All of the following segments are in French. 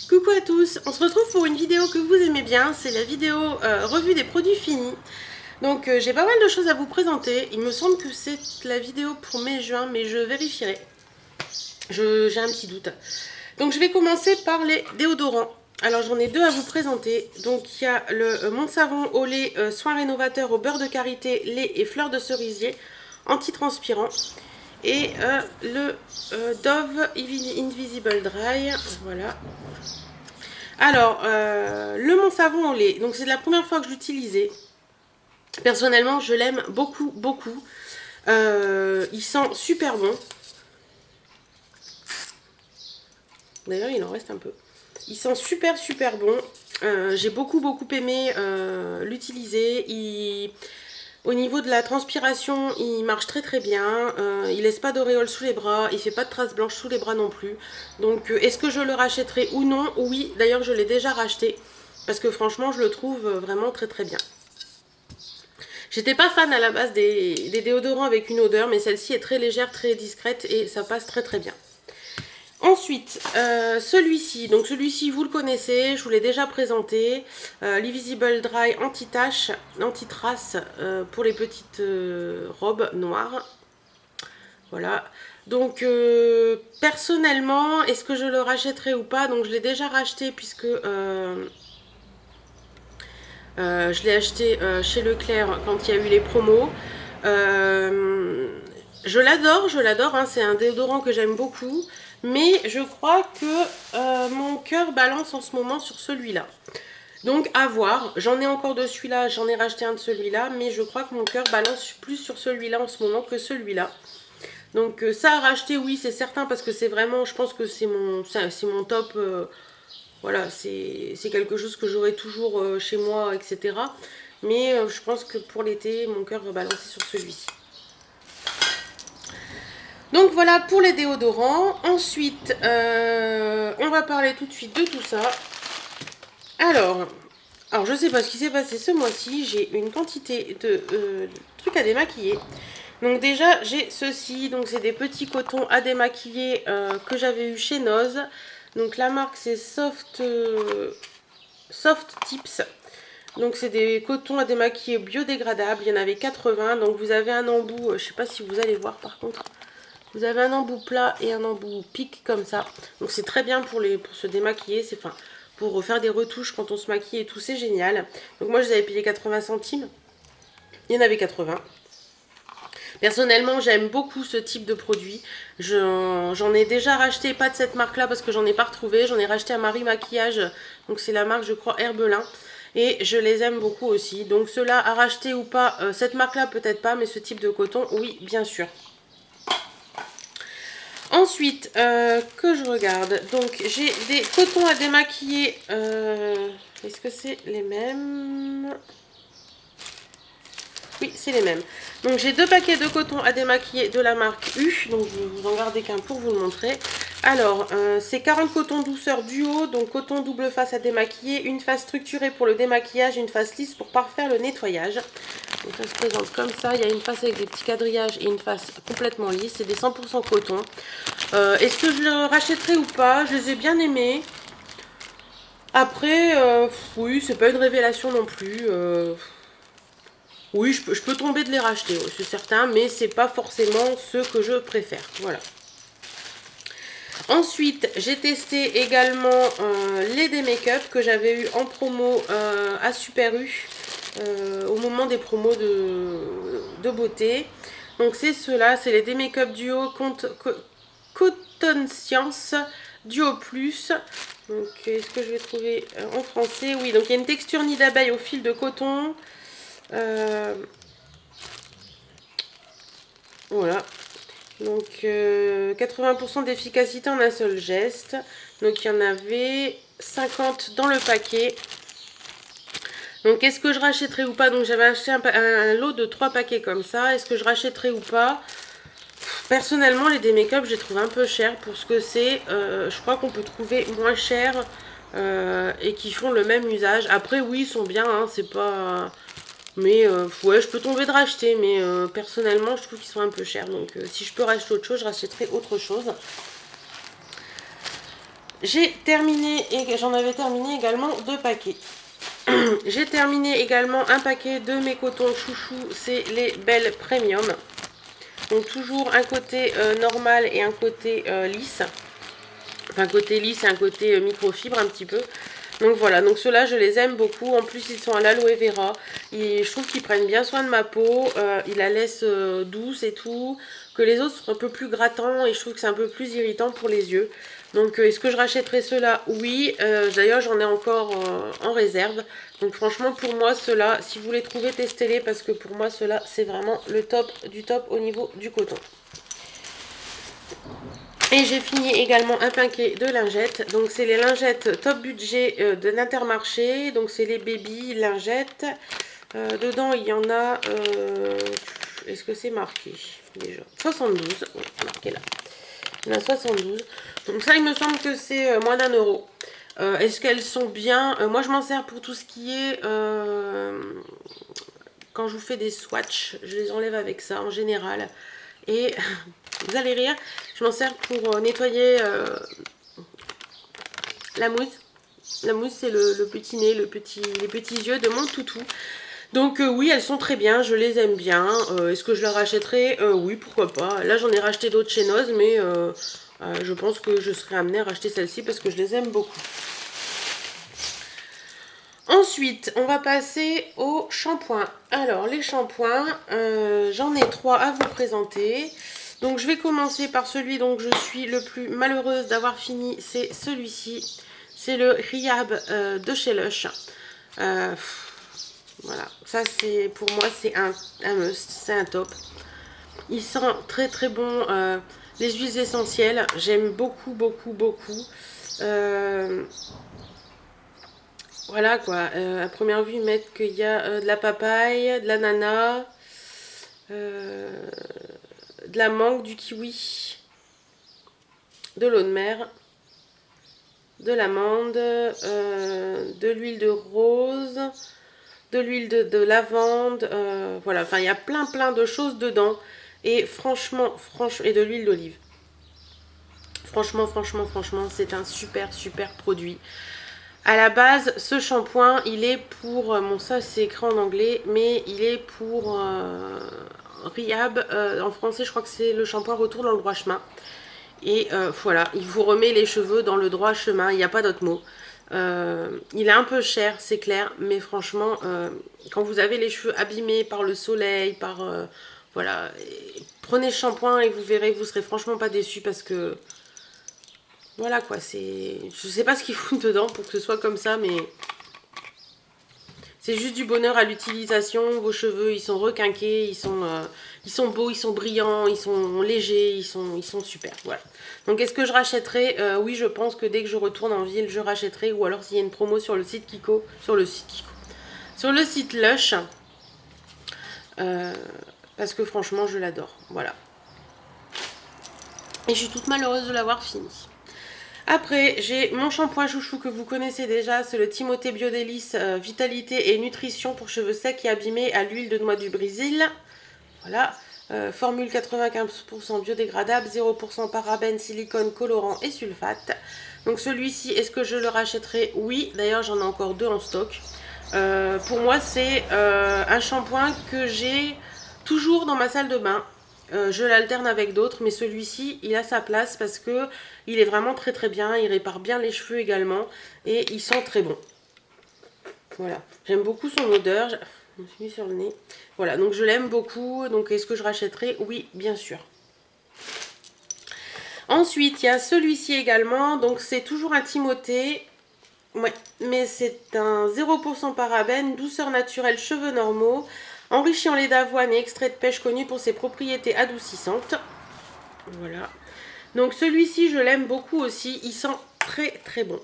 Coucou à tous, on se retrouve pour une vidéo que vous aimez bien, c'est la vidéo revue des produits finis. Donc j'ai pas mal de choses à vous présenter, il me semble que c'est la vidéo pour mai-juin, mais je vérifierai. J'ai un petit doute. Donc je vais commencer par les déodorants. Alors j'en ai deux à vous présenter. Donc il y a le Mon Savon au lait soin rénovateur au beurre de karité, lait et fleurs de cerisier, antitranspirant. Et le Dove Invisible Dry, voilà. Alors, le Mon Savon au lait, donc c'est la première fois que je l'utilisais. Personnellement, je l'aime beaucoup, beaucoup. Il sent super bon. D'ailleurs, il en reste un peu. Il sent super, super bon. J'ai beaucoup, beaucoup aimé l'utiliser. Au niveau de la transpiration, il marche très très bien. Il laisse pas d'auréole sous les bras. Il fait pas de traces blanches sous les bras non plus. Donc, est-ce que je le rachèterai ou non? Oui, d'ailleurs, je l'ai déjà racheté. Parce que franchement, je le trouve vraiment très très bien. J'étais pas fan à la base des déodorants avec une odeur, mais celle-ci est très légère, très discrète et ça passe très très bien. Ensuite, celui-ci, donc celui-ci vous le connaissez, je vous l'ai déjà présenté, l'Invisible Dry anti-tache, anti-trace pour les petites robes noires. Voilà. Donc personnellement, est-ce que je le rachèterai ou pas? Donc je l'ai déjà racheté puisque je l'ai acheté chez Leclerc quand il y a eu les promos. Je l'adore, hein, c'est un déodorant que j'aime beaucoup. Mais je crois que mon cœur balance en ce moment sur celui-là. Donc à voir, j'en ai encore de celui-là, j'en ai racheté un de celui-là, mais je crois que mon cœur balance plus sur celui-là en ce moment que celui-là. Donc ça à racheter, oui, c'est certain, parce que c'est vraiment, je pense que c'est mon top. Voilà, c'est quelque chose que j'aurai toujours chez moi, etc. Mais je pense que pour l'été, mon cœur va balancer sur celui-ci. Donc voilà pour les déodorants. Ensuite, on va parler tout de suite de tout ça. Alors je sais pas ce qui s'est passé ce mois-ci. J'ai une quantité de trucs à démaquiller. Donc déjà, j'ai ceci. Donc c'est des petits cotons à démaquiller que j'avais eu chez Noz. Donc la marque c'est Soft Tips. Donc c'est des cotons à démaquiller biodégradables. Il y en avait 80. Donc vous avez un embout, je sais pas si vous allez voir par contre. Vous avez un embout plat et un embout pique comme ça. Donc c'est très bien pour se démaquiller. C'est pour faire des retouches quand on se maquille et tout, c'est génial. Donc moi je les avais payé 80 centimes. Il y en avait 80. Personnellement, j'aime beaucoup ce type de produit. J'en ai déjà racheté, pas de cette marque-là parce que j'en ai pas retrouvé. J'en ai racheté à Marie Maquillage. Donc c'est la marque, je crois, Herbelin. Et je les aime beaucoup aussi. Donc ceux-là, à racheter ou pas, cette marque-là peut-être pas, mais ce type de coton, oui, bien sûr. Ensuite, que je regarde, donc j'ai des cotons à démaquiller. Est-ce que c'est les mêmes? Oui, c'est les mêmes. Donc j'ai deux paquets de coton à démaquiller de la marque U. Donc je vais vous en garder qu'un pour vous le montrer. Alors, c'est 40 cotons douceur duo. Donc coton double face à démaquiller. Une face structurée pour le démaquillage. Une face lisse pour parfaire le nettoyage. Donc ça se présente comme ça. Il y a une face avec des petits quadrillages et une face complètement lisse. C'est des 100% coton. Est-ce que je le rachèterai ou pas? Je les ai bien aimés. Après, oui, c'est pas une révélation non plus. Oui, je peux tomber de les racheter, ouais, c'est certain, mais c'est pas forcément ceux que je préfère. Voilà. Ensuite, j'ai testé également les D-Make-up que j'avais eu en promo à Super U au moment des promos de beauté. Donc c'est ceux-là, c'est les D-Make-up Duo Cotton Science Duo Plus. Donc est-ce que je vais trouver en français? Oui, donc il y a une texture nid d'abeille au fil de coton. Voilà. Donc 80% d'efficacité en un seul geste. Donc il y en avait 50 dans le paquet. Donc est-ce que je rachèterai ou pas? Donc j'avais acheté un lot de 3 paquets comme ça. Est-ce que je rachèterai ou pas? Personnellement, les D-Make-up, je les trouve un peu chers pour ce que c'est. Je crois qu'on peut trouver moins cher et qui font le même usage. Après, oui, ils sont bien, hein, c'est pas... Mais ouais, je peux tomber de racheter, mais personnellement, je trouve qu'ils sont un peu chers. Donc si je peux racheter autre chose, je rachèterai autre chose. j'ai terminé, et j'en avais terminé également 2 paquets. J'ai terminé également un paquet de mes cotons chouchous, c'est les Belle Premium. Donc toujours un côté normal et un côté lisse. Enfin, un côté lisse et un côté microfibre un petit peu. Donc voilà, donc ceux-là je les aime beaucoup. En plus ils sont à l'aloe vera. Et je trouve qu'ils prennent bien soin de ma peau. Ils la laissent douce et tout. Que les autres sont un peu plus grattants et je trouve que c'est un peu plus irritant pour les yeux. Donc est-ce que je rachèterai ceux-là? Oui. D'ailleurs j'en ai encore en réserve. Donc franchement pour moi ceux-là, si vous les trouvez, testez-les. Parce que pour moi ceux-là c'est vraiment le top du top au niveau du coton. Et j'ai fini également un paquet de lingettes. Donc c'est les lingettes top budget de l'Intermarché. Donc c'est les baby lingettes. Dedans il y en a... est-ce que c'est marqué déjà? 72. Oui, marqué là. Il y en a 72. Donc ça il me semble que c'est moins d'1 euro. Est-ce qu'elles sont bien? Moi je m'en sers pour tout ce qui est... quand je vous fais des swatchs, je les enlève avec ça en général. Et vous allez rire, je m'en sers pour nettoyer la mousse. La mousse, c'est le petit nez, les petits yeux de mon toutou. Donc oui, elles sont très bien, je les aime bien. Est-ce que je leur rachèterai? Oui, pourquoi pas. Là, j'en ai racheté d'autres chez Noz, mais je pense que je serai amenée à racheter celles-ci parce que je les aime beaucoup. Ensuite, on va passer aux shampoings. Alors, les shampoings, j'en ai 3 à vous présenter. Donc, je vais commencer par celui dont je suis le plus malheureuse d'avoir fini. C'est celui-ci. C'est le Rehab de chez Lush. Voilà, ça c'est pour moi c'est un must, c'est un top. Il sent très très bon. Les huiles essentielles, j'aime beaucoup beaucoup beaucoup. Voilà quoi, à première vue ils mettent qu'il y a de la papaye, de l'ananas, de la mangue, du kiwi, de l'eau de mer, de l'amande, de l'huile de rose, de l'huile de lavande, voilà, enfin il y a plein de choses dedans. Et franchement, et de l'huile d'olive. Franchement, c'est un super produit. À la base, ce shampoing, il est pour... Bon, ça, c'est écrit en anglais, mais il est pour Rehab. En français, je crois que c'est le shampoing retour dans le droit chemin. Et voilà, il vous remet les cheveux dans le droit chemin. Il n'y a pas d'autre mot. Il est un peu cher, c'est clair, mais franchement, quand vous avez les cheveux abîmés par le soleil, par... voilà, prenez ce shampoing et vous verrez, vous serez franchement pas déçus parce que... Voilà quoi, c'est... Je sais pas ce qu'ils foutent dedans pour que ce soit comme ça, mais... C'est juste du bonheur à l'utilisation. Vos cheveux, ils sont requinqués, ils sont beaux, ils sont brillants, ils sont légers, ils sont super. Voilà. Donc est-ce que je rachèterai? Oui, je pense que dès que je retourne en ville, je rachèterai. Ou alors s'il y a une promo sur le site Kiko, sur le site Lush. Parce que franchement, je l'adore. Voilà. Et je suis toute malheureuse de l'avoir fini. Après, j'ai mon shampoing chouchou que vous connaissez déjà, c'est le Timothée Biodélice Vitalité et Nutrition pour cheveux secs et abîmés à l'huile de noix du Brésil. Voilà, formule 95% biodégradable, 0% parabènes, silicone, colorant et sulfate. Donc celui-ci, est-ce que je le rachèterai? Oui, d'ailleurs j'en ai encore 2 en stock. Pour moi, c'est un shampoing que j'ai toujours dans ma salle de bain. Je l'alterne avec d'autres, mais celui-ci, il a sa place parce que il est vraiment très bien. Il répare bien les cheveux également et il sent très bon. Voilà, j'aime beaucoup son odeur. Je me suis mis sur le nez. Voilà, donc je l'aime beaucoup. Donc est-ce que je rachèterai? Oui, bien sûr. Ensuite, il y a celui-ci également. Donc c'est toujours un Timothée. Ouais, mais c'est un 0% parabène, douceur naturelle, cheveux normaux, enrichi en lait d'avoine et extrait de pêche connu pour ses propriétés adoucissantes. Voilà. Donc celui-ci, je l'aime beaucoup aussi. Il sent très bon.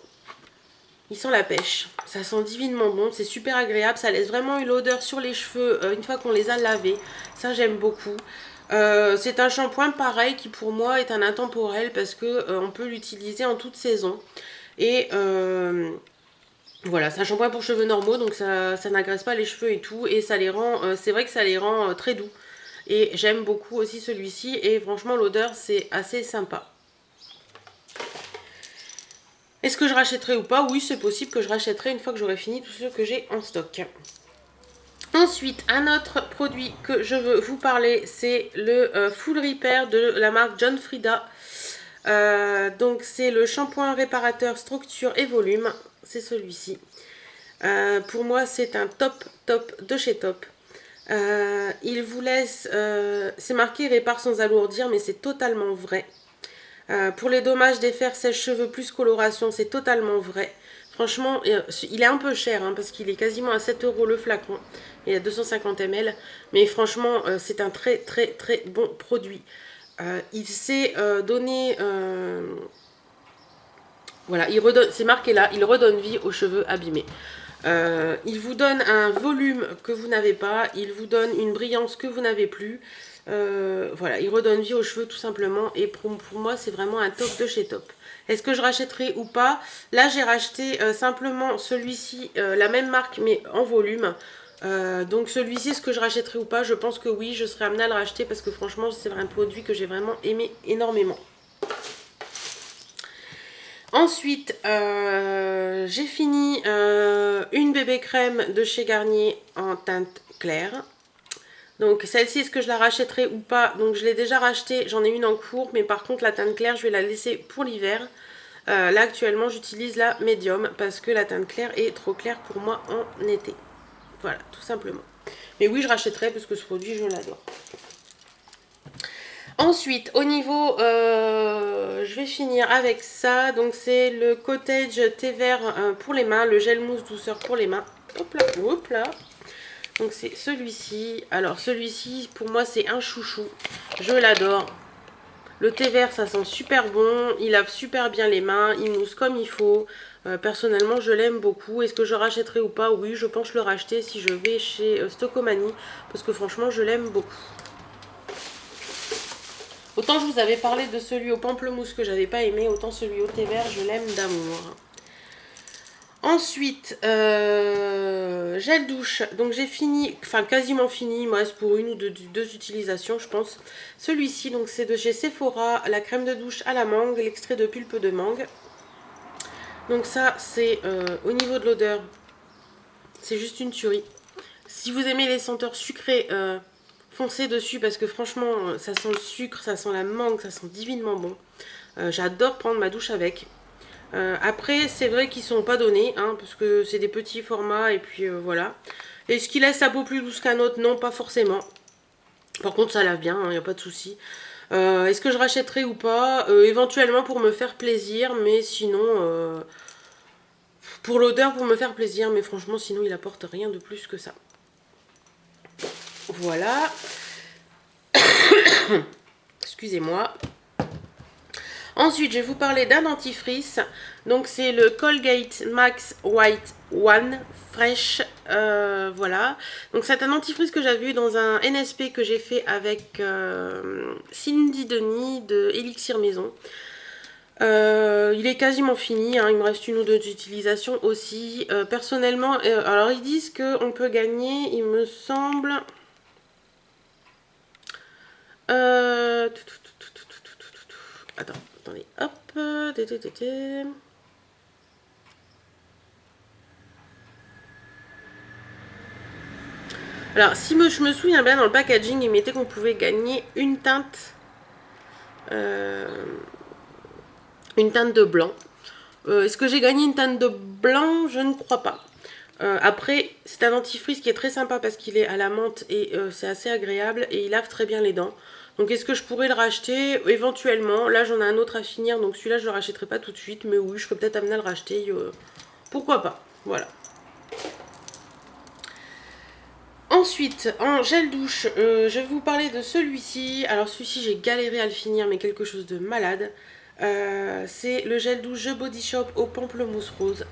Il sent la pêche. Ça sent divinement bon. C'est super agréable. Ça laisse vraiment une odeur sur les cheveux une fois qu'on les a lavés. Ça, j'aime beaucoup. C'est un shampoing pareil qui pour moi est un intemporel parce que on peut l'utiliser en toute saison. Et voilà, c'est un shampoing pour cheveux normaux, donc ça n'agresse pas les cheveux et tout. Et ça les rend, c'est vrai que ça les rend très doux. Et j'aime beaucoup aussi celui-ci. Et franchement, l'odeur, c'est assez sympa. Est-ce que je rachèterai ou pas? Oui, c'est possible que je rachèterai une fois que j'aurai fini tout ce que j'ai en stock. Ensuite, un autre produit que je veux vous parler, c'est le Full Repair de la marque John Frieda. Donc c'est le shampoing réparateur structure et volume, c'est celui-ci. Pour moi c'est un top de chez top. Il vous laisse, c'est marqué répare sans alourdir, mais c'est totalement vrai. Pour les dommages d'effets sèche-cheveux plus coloration, c'est totalement vrai. Franchement, il est un peu cher hein, parce qu'il est quasiment à 7 € le flacon. Il a 250 ml. Mais franchement, c'est un très bon produit. Il s'est donné... voilà, c'est marqué là, il redonne vie aux cheveux abîmés. Il vous donne un volume que vous n'avez pas. Il vous donne une brillance que vous n'avez plus. Voilà, il redonne vie aux cheveux tout simplement. Et pour moi, c'est vraiment un top de chez top. Est-ce que je rachèterai ou pas? Là, j'ai racheté simplement celui-ci, la même marque, mais en volume. Donc celui-ci, est-ce que je rachèterai ou pas? Je pense que oui, je serai amenée à le racheter parce que franchement, c'est un produit que j'ai vraiment aimé énormément. Ensuite, j'ai fini une bébé crème de chez Garnier en teinte claire. Donc celle-ci, est-ce que je la rachèterai ou pas? Donc je l'ai déjà rachetée, j'en ai une en cours, mais par contre la teinte claire, je vais la laisser pour l'hiver. Là actuellement, j'utilise la médium parce que la teinte claire est trop claire pour moi en été. Voilà, tout simplement. Mais oui, je rachèterai parce que ce produit, je l'adore. Ensuite, au niveau, je vais finir avec ça. Donc c'est le Cottage thé vert pour les mains, le gel mousse douceur pour les mains. Hop là, hop là. Donc c'est celui-ci. Alors celui-ci, pour moi, c'est un chouchou. Je l'adore. Le thé vert, ça sent super bon. Il lave super bien les mains. Il mousse comme il faut. Personnellement, je l'aime beaucoup. Est-ce que je rachèterai ou pas? Oui, je pense le racheter si je vais chez Stocomanie. Parce que franchement, je l'aime beaucoup. Autant je vous avais parlé de celui au pamplemousse que j'avais pas aimé, autant celui au thé vert, je l'aime d'amour. Ensuite, gel douche. Donc j'ai fini, enfin quasiment fini, il me reste pour une ou deux utilisations, je pense. Celui-ci, donc c'est de chez Sephora, la crème de douche à la mangue, l'extrait de pulpe de mangue. Donc ça, c'est au niveau de l'odeur, c'est juste une tuerie. Si vous aimez les senteurs sucrées, foncez dessus parce que franchement, ça sent le sucre, ça sent la mangue, ça sent divinement bon. J'adore prendre ma douche avec. Après, c'est vrai qu'ils sont pas donnés, hein, parce que c'est des petits formats et puis voilà. Est-ce qu'il laisse sa peau plus douce qu'un autre? Non, pas forcément. Par contre, ça lave bien, il n'y a pas de souci. Est-ce que je rachèterai ou pas? Éventuellement pour me faire plaisir, mais sinon... pour l'odeur, pour me faire plaisir, mais franchement, sinon, il apporte rien de plus que ça. Voilà. Excusez-moi. Ensuite, je vais vous parler d'un dentifrice. Donc, c'est le Colgate Max White One Fresh. Voilà. Donc, c'est un dentifrice que j'avais eu dans un NSP que j'ai fait avec Cindy Denis de Elixir Maison. Il est quasiment fini, hein, il me reste une ou deux utilisations aussi. Personnellement, alors ils disent qu'on peut gagner, il me semble... Attendez, hop. Alors, si je me souviens bien, dans le packaging, il mettait qu'on pouvait gagner une teinte de blanc. Est-ce que j'ai gagné une teinte de blanc? Je ne crois pas. Après, c'est un dentifrice qui est très sympa parce qu'il est à la menthe et c'est assez agréable et il lave très bien les dents. Donc est-ce que je pourrais le racheter? Éventuellement. Là, j'en ai un autre à finir, donc celui-là, je le rachèterai pas tout de suite. Mais oui, je serais peut-être amenée à le racheter. Pourquoi pas? Voilà. Ensuite, en gel douche, je vais vous parler de celui-ci. Alors celui-ci, j'ai galéré à le finir, mais quelque chose de malade. C'est le gel douche The Body Shop au pamplemousse rose.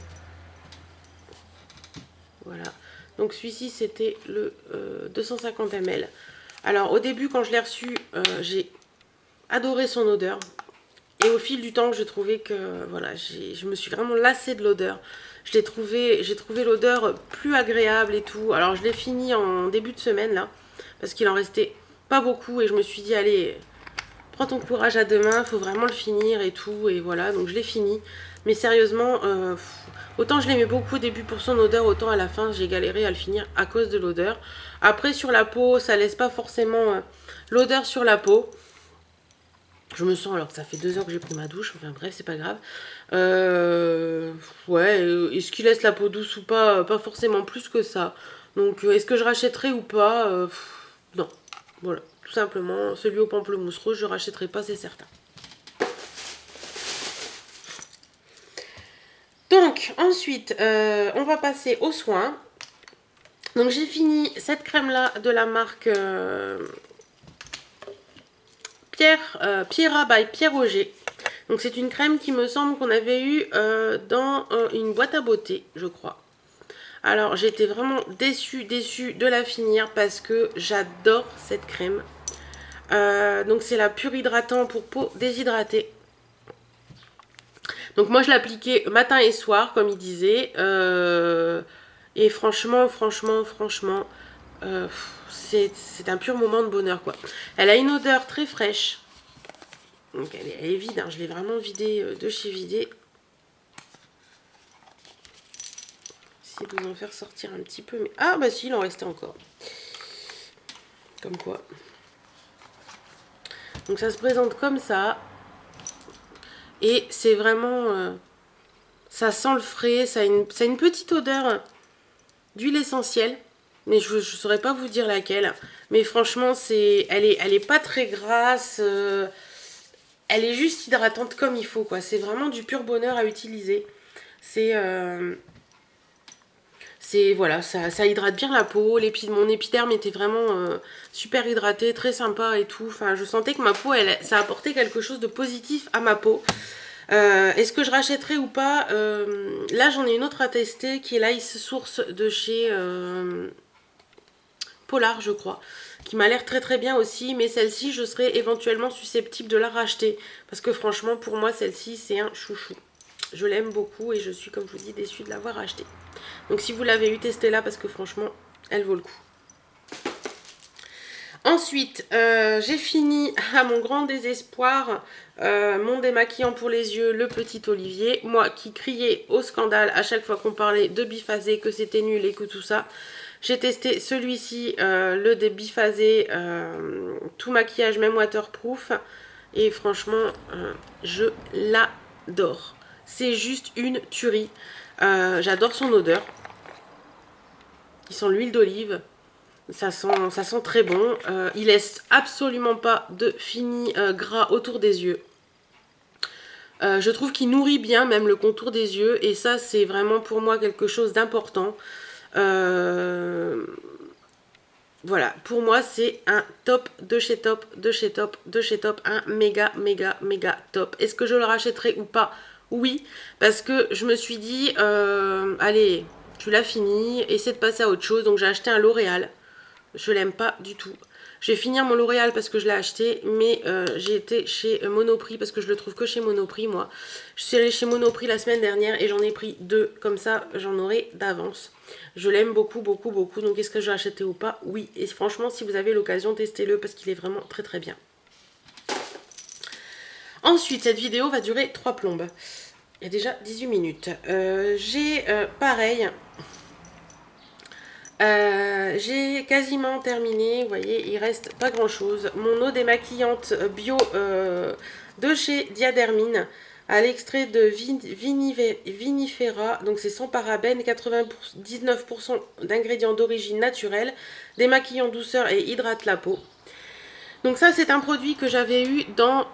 Voilà. Donc celui-ci, c'était le 250 ml. Alors au début, quand je l'ai reçu, j'ai adoré son odeur. Et au fil du temps, j'ai trouvé que voilà, je me suis vraiment lassée de l'odeur. J'ai trouvé l'odeur plus agréable et tout. Alors je l'ai fini en début de semaine là, parce qu'il en restait pas beaucoup et je me suis dit allez, prends ton courage à deux mains, faut vraiment le finir et tout. Et voilà, donc je l'ai fini. Mais sérieusement, autant je l'aimais beaucoup au début pour son odeur, autant à la fin j'ai galéré à le finir à cause de l'odeur. Après sur la peau, ça laisse pas forcément l'odeur sur la peau. Je me sens alors que ça fait 2 heures que j'ai pris ma douche, enfin bref, c'est pas grave. Ouais, est-ce qu'il laisse la peau douce ou pas? Pas forcément plus que ça. Donc est-ce que je rachèterai ou pas? Non, voilà, tout simplement. Celui au pamplemousse rose, je rachèterai pas, c'est certain. Donc ensuite, on va passer aux soins. Donc j'ai fini cette crème là de la marque Pierra by Pierre Roger. Donc c'est une crème qui me semble qu'on avait eu dans une boîte à beauté, je crois. Alors j'étais vraiment déçue de la finir parce que j'adore cette crème. Donc c'est la pure hydratant pour peau déshydratée. Donc moi je l'appliquais matin et soir comme il disait. Et franchement, c'est un pur moment de bonheur quoi. Elle a une odeur très fraîche. Donc elle est vide, hein. Je l'ai vraiment vidée de chez Vidé. Si vous en faire sortir un petit peu. Mais... ah bah si, il en restait encore. Comme quoi. Donc ça se présente comme ça. Et c'est vraiment... ça sent le frais, ça a une petite odeur d'huile essentielle. Mais je ne saurais pas vous dire laquelle. Mais franchement, elle est pas très grasse. Elle est juste hydratante comme il faut, quoi. C'est vraiment du pur bonheur à utiliser. Voilà, ça hydrate bien la peau. Mon épiderme était vraiment super hydraté, très sympa et tout. Enfin, je sentais que ma peau, ça apportait quelque chose de positif à ma peau. Est-ce que je rachèterai ou pas? Là, j'en ai une autre à tester qui est l'Ice Source de chez Polar, je crois, qui m'a l'air très très bien aussi, mais celle-ci je serais éventuellement susceptible de la racheter parce que franchement pour moi celle-ci c'est un chouchou. Je l'aime beaucoup et je suis comme je vous dis déçue de l'avoir achetée. Donc si vous l'avez eu, testez-la parce que franchement elle vaut le coup. Ensuite, j'ai fini à mon grand désespoir mon démaquillant pour les yeux, le Petit Olivier. Moi qui criais au scandale à chaque fois qu'on parlait de biphasé, que c'était nul et que tout ça. J'ai testé celui-ci, le des biphasé, tout maquillage, même waterproof. Et franchement, je l'adore. C'est juste une tuerie. J'adore son odeur. Il sent l'huile d'olive. Ça sent très bon. Il laisse absolument pas de fini gras autour des yeux. Je trouve qu'il nourrit bien même le contour des yeux. Et ça, c'est vraiment pour moi quelque chose d'important. Voilà, pour moi c'est un top de chez top, de chez top, de chez top, un méga top. Est-ce que je le rachèterai ou pas? Oui, parce que je me suis dit, allez, tu l'as fini, essaie de passer à autre chose. Donc j'ai acheté un L'Oréal, je l'aime pas du tout. Je vais finir mon L'Oréal parce que je l'ai acheté, mais j'ai été chez Monoprix parce que je le trouve que chez Monoprix moi. Je suis allée chez Monoprix la semaine dernière et j'en ai pris 2, comme ça j'en aurai d'avance. Je l'aime beaucoup, donc est-ce que je vais acheter ou pas? Oui, et franchement si vous avez l'occasion, testez-le parce qu'il est vraiment très très bien. Ensuite, cette vidéo va durer 3 plombes. Il y a déjà 18 minutes. J'ai pareil... j'ai quasiment terminé, vous voyez, il reste pas grand chose. Mon eau démaquillante bio de chez Diadermine à l'extrait de vinifera, donc c'est sans parabènes, 99% d'ingrédients d'origine naturelle, démaquillant douceur et hydrate la peau. Donc ça c'est un produit que j'avais eu dans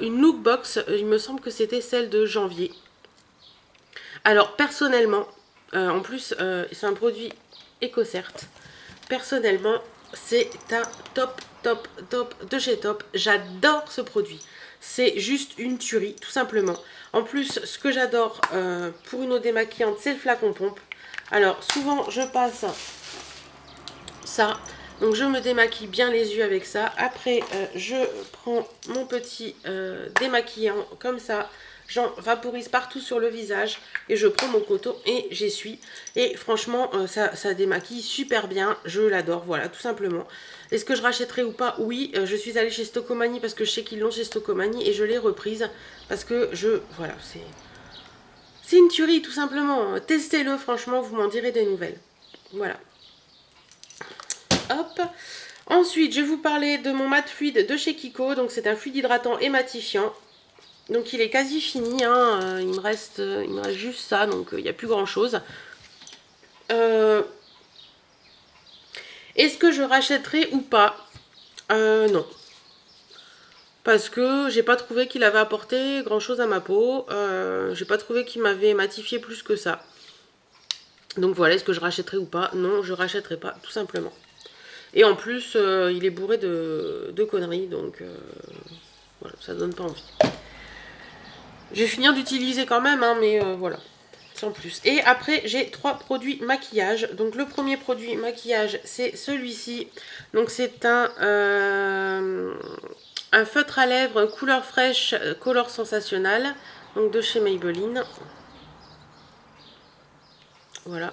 une lookbox, il me semble que c'était celle de janvier. Alors personnellement, en plus c'est un produit EcoCert. Personnellement, c'est un top de chez top. J'adore ce produit. C'est juste une tuerie, tout simplement. En plus, ce que j'adore pour une eau démaquillante, c'est le flacon pompe. Alors, souvent, je passe ça. Donc, je me démaquille bien les yeux avec ça. Après, je prends mon petit démaquillant comme ça. J'en vaporise partout sur le visage et je prends mon coton et j'essuie. Et franchement, ça démaquille super bien. Je l'adore, voilà, tout simplement. Est-ce que je rachèterai ou pas? Oui, je suis allée chez Stocomanie parce que je sais qu'ils l'ont chez Stocomanie et je l'ai reprise parce que voilà, C'est une tuerie, tout simplement. Testez-le, franchement, vous m'en direz des nouvelles. Voilà. Hop. Ensuite, je vais vous parler de mon mat fluide de chez Kiko. Donc, c'est un fluide hydratant et matifiant. Donc, il est quasi fini. Hein. Il me reste juste ça. Donc, il n'y a plus grand-chose. Est-ce que je rachèterai ou pas? Non. Parce que j'ai pas trouvé qu'il avait apporté grand-chose à ma peau. J'ai pas trouvé qu'il m'avait matifié plus que ça. Donc voilà, est-ce que je rachèterai ou pas? Non, je rachèterai pas, tout simplement. Et en plus, il est bourré de conneries, donc voilà, ça donne pas envie. Je vais finir d'utiliser quand même, hein, mais voilà, sans plus. Et après, j'ai 3 produits maquillage. Donc le premier produit maquillage, c'est celui-ci. Donc c'est un feutre à lèvres couleur fraîche, color sensationnel, donc de chez Maybelline. Voilà.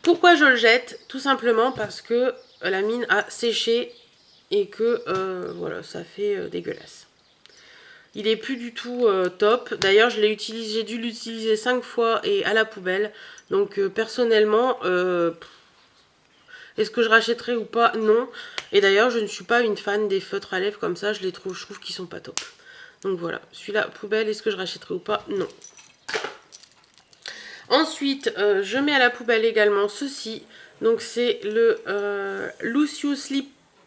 Pourquoi je le jette? Tout simplement parce que la mine a séché et que voilà, ça fait dégueulasse. Il est plus du tout top. D'ailleurs, j'ai dû l'utiliser 5 fois et à la poubelle. Donc personnellement, est-ce que je rachèterai ou pas? Non. Et d'ailleurs, je ne suis pas une fan des feutres à lèvres comme ça. Je trouve qu'ils sont pas top. Donc voilà, celui-là, poubelle, est-ce que je rachèterai ou pas? Non. Ensuite, je mets à la poubelle également ceci. Donc c'est le Lucius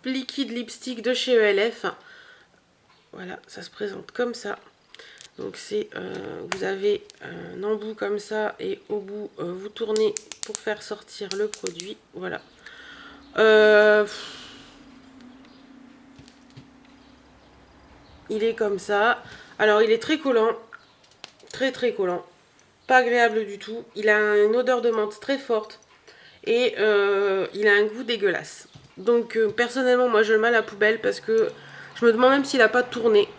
Liquid Lipstick de chez ELF. Voilà, ça se présente comme ça. Donc c'est, vous avez un embout comme ça et au bout, vous tournez pour faire sortir le produit. Voilà. Il est comme ça. Alors il est très collant. Très très collant. Pas agréable du tout. Il a une odeur de menthe très forte. Et il a un goût dégueulasse. Donc personnellement, moi je le mets à la poubelle parce que je me demande même s'il n'a pas tourné.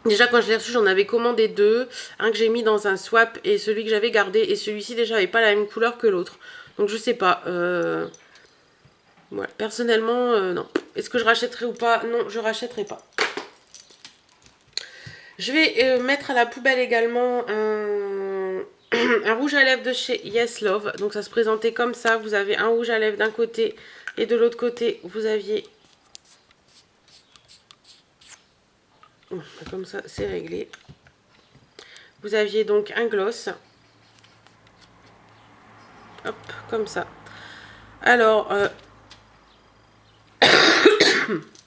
Déjà quand je l'ai reçu, j'en avais commandé 2. Un que j'ai mis dans un swap et celui que j'avais gardé. Et celui-ci déjà n'avait pas la même couleur que l'autre. Donc je sais pas. Voilà. Personnellement, non. Est-ce que je rachèterai ou pas? Non, je rachèterai pas. Je vais mettre à la poubelle également un rouge à lèvres de chez Yes Love. Donc ça se présentait comme ça. Vous avez un rouge à lèvres d'un côté et de l'autre côté, vous aviez... Comme ça, c'est réglé. Vous aviez donc un gloss. Hop, comme ça. Alors,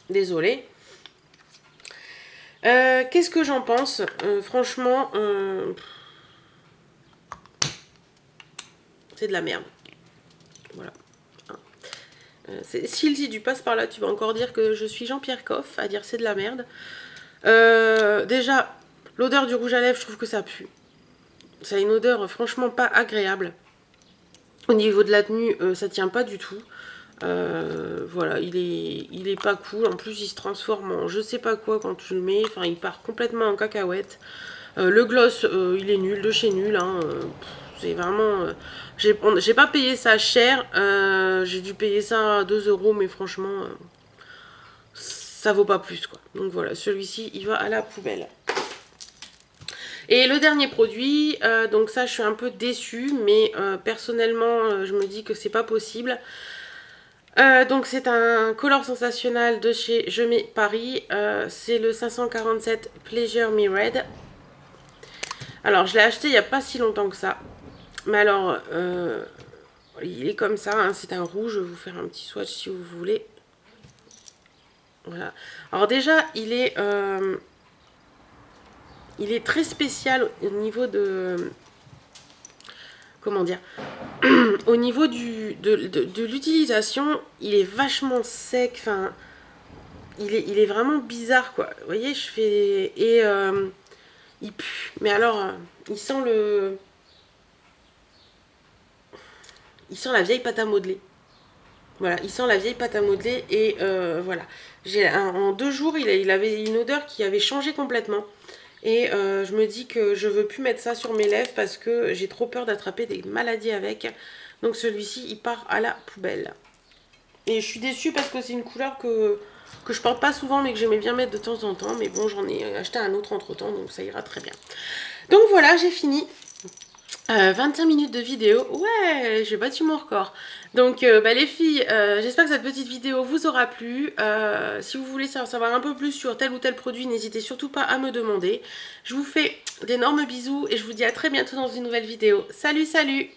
désolée. Qu'est-ce que j'en pense? Franchement, c'est de la merde. Voilà. Si tu passes par là, tu vas encore dire que je suis Jean-Pierre Coff, à dire c'est de la merde. Déjà, l'odeur du rouge à lèvres, je trouve que ça pue. Ça a une odeur franchement pas agréable. Au niveau de la tenue, ça tient pas du tout. Voilà, il est pas cool. En plus, il se transforme en je sais pas quoi quand tu le mets. Enfin, il part complètement en cacahuète. Le gloss, il est nul, de chez nul. Hein. C'est vraiment... j'ai pas payé ça cher. J'ai dû payer ça à 2 €, mais franchement, ça vaut pas plus, quoi. Donc voilà, celui-ci, il va à la poubelle. Et le dernier produit, donc ça, je suis un peu déçue, mais personnellement, je me dis que c'est pas possible. Donc c'est un color sensationnel de chez Je Mets Paris. C'est le 547 Pleasure Me Red. Alors, je l'ai acheté il n'y a pas si longtemps que ça. Mais alors, il est comme ça, hein, c'est un rouge. Je vais vous faire un petit swatch si vous voulez. Voilà. Alors déjà, il est très spécial au niveau de... Comment dire? Au niveau de l'utilisation, il est vachement sec. Enfin, il est vraiment bizarre, quoi. Vous voyez, je fais... Et il pue. Mais alors, il sent le... Il sent la vieille pâte à modeler. Voilà, il sent la vieille pâte à modeler. Et voilà. En 2 jours, il avait une odeur qui avait changé complètement. Et je me dis que je veux plus mettre ça sur mes lèvres parce que j'ai trop peur d'attraper des maladies avec. Donc celui-ci, il part à la poubelle. Et je suis déçue parce que c'est une couleur que je porte pas souvent mais que j'aimais bien mettre de temps en temps. Mais bon, j'en ai acheté un autre entre temps, donc ça ira très bien. Donc voilà, j'ai fini. 25 minutes de vidéo, ouais, j'ai battu mon record. Donc les filles, j'espère que cette petite vidéo vous aura plu. Si vous voulez savoir un peu plus sur tel ou tel produit, n'hésitez surtout pas à me demander. Je vous fais d'énormes bisous et je vous dis à très bientôt dans une nouvelle vidéo. Salut, salut!